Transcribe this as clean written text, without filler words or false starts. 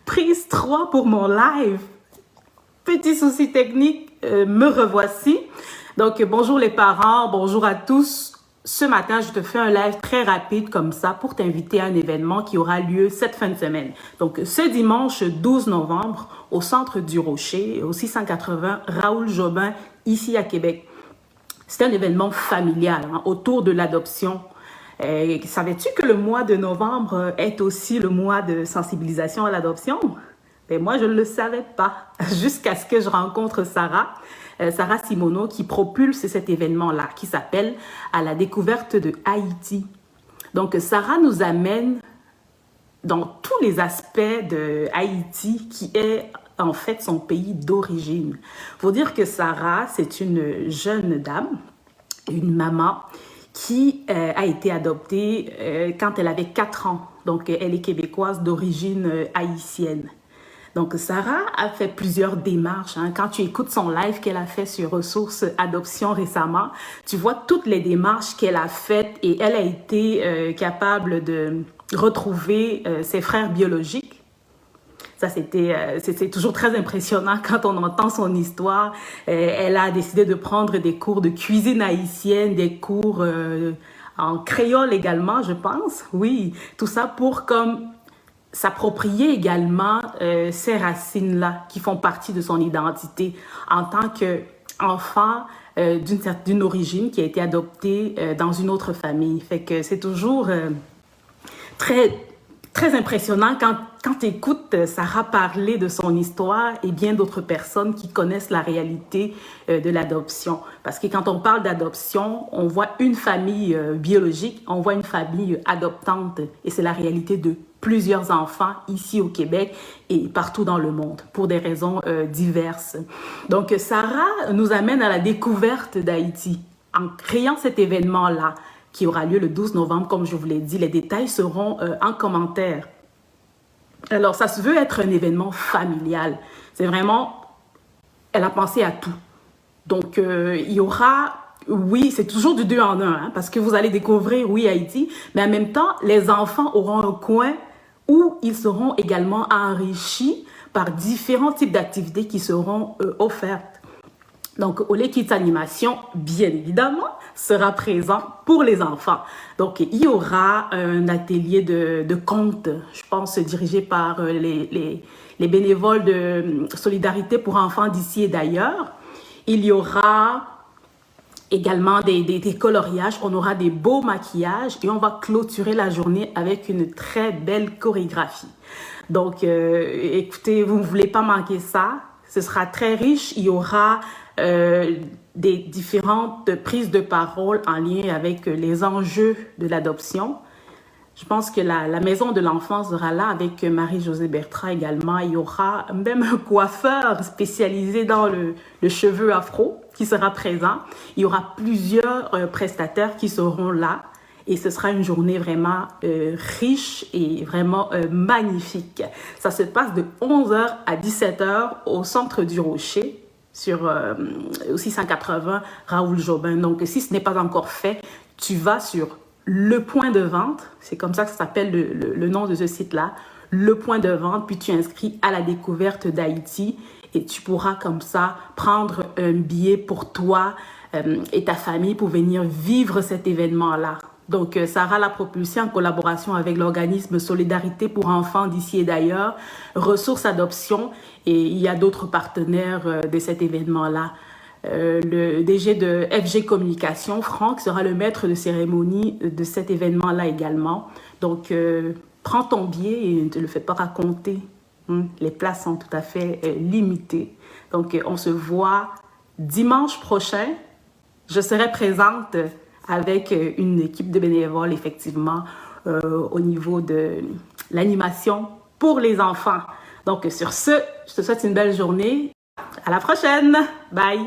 Prise 3 pour mon live. Petit souci technique, me revoici. Donc, bonjour les parents, bonjour à tous. Ce matin, je te fais un live très rapide comme ça pour t'inviter à un événement qui aura lieu cette fin de semaine. Donc, ce dimanche 12 novembre, au centre du Rocher, au 680 Raoul Jobin, ici à Québec. C'est un événement familial autour de l'adoption. Savais-tu que le mois de novembre est aussi le mois de sensibilisation à l'adoption? Ben moi, je ne le savais pas jusqu'à ce que je rencontre Sarah Simoneau qui propulse cet événement-là qui s'appelle « À la découverte de Haïti ». Donc, Sarah nous amène dans tous les aspects de Haïti qui est en fait son pays d'origine. Il faut dire que Sarah, c'est une jeune dame, une maman qui a été adoptée quand elle avait 4 ans. Donc, elle est québécoise d'origine haïtienne. Donc, Sarah a fait plusieurs démarches. Quand tu écoutes son live qu'elle a fait sur Ressources Adoption récemment, tu vois toutes les démarches qu'elle a faites et elle a été capable de retrouver ses frères biologiques. Ça, c'est toujours très impressionnant quand on entend son histoire. Elle a décidé de prendre des cours de cuisine haïtienne, des cours en créole également, je pense. Oui, tout ça pour comme s'approprier également ces racines-là qui font partie de son identité en tant qu'enfant d'une origine qui a été adoptée dans une autre famille. Fait que c'est toujours très impressionnant quand tu écoutes Sarah parler de son histoire et bien d'autres personnes qui connaissent la réalité de l'adoption. Parce que quand on parle d'adoption, on voit une famille biologique, on voit une famille adoptante et c'est la réalité de plusieurs enfants ici au Québec et partout dans le monde pour des raisons diverses. Donc, Sarah nous amène à la découverte d'Haïti en créant cet événement-là qui aura lieu le 12 novembre, comme je vous l'ai dit. Les détails seront en commentaire. Alors, ça se veut être un événement familial. C'est vraiment, elle a pensé à tout. Donc, il y aura, oui, c'est toujours du 2 en 1, parce que vous allez découvrir, oui, Haïti, mais en même temps, les enfants auront un coin où ils seront également enrichis par différents types d'activités qui seront offertes. Donc, Olé Kids Animation, bien évidemment, sera présent pour les enfants. Donc, il y aura un atelier de contes, je pense, dirigé par les bénévoles de Solidarité pour enfants d'ici et d'ailleurs. Il y aura également des coloriages, on aura des beaux maquillages et on va clôturer la journée avec une très belle chorégraphie. Donc, écoutez, vous ne voulez pas manquer ça. Ce sera très riche. Il y aura des différentes prises de parole en lien avec les enjeux de l'adoption. Je pense que la maison de l'enfance sera là avec Marie-Josée Bertrand également. Il y aura même un coiffeur spécialisé dans le cheveu afro qui sera présent. Il y aura plusieurs prestataires qui seront là. Et ce sera une journée vraiment riche et vraiment magnifique. Ça se passe de 11h à 17h au centre du Rocher sur au 680 Raoul Jobin. Donc, si ce n'est pas encore fait, tu vas sur le point de vente. C'est comme ça que ça s'appelle le nom de ce site-là. Le point de vente, puis tu inscris à la découverte d'Haïti et tu pourras comme ça prendre un billet pour toi et ta famille pour venir vivre cet événement-là. Donc, Sarah l'a propulsé en collaboration avec l'organisme Solidarité pour enfants d'ici et d'ailleurs, Ressources Adoption, et il y a d'autres partenaires de cet événement-là. Le DG de FG Communication, Franck, sera le maître de cérémonie de cet événement-là également. Donc, prends ton billet et ne te le fais pas raconter. Les places sont tout à fait limitées. Donc, on se voit dimanche prochain. Je serai présente avec une équipe de bénévoles, effectivement, au niveau de l'animation pour les enfants. Donc, sur ce, je te souhaite une belle journée. À la prochaine. Bye.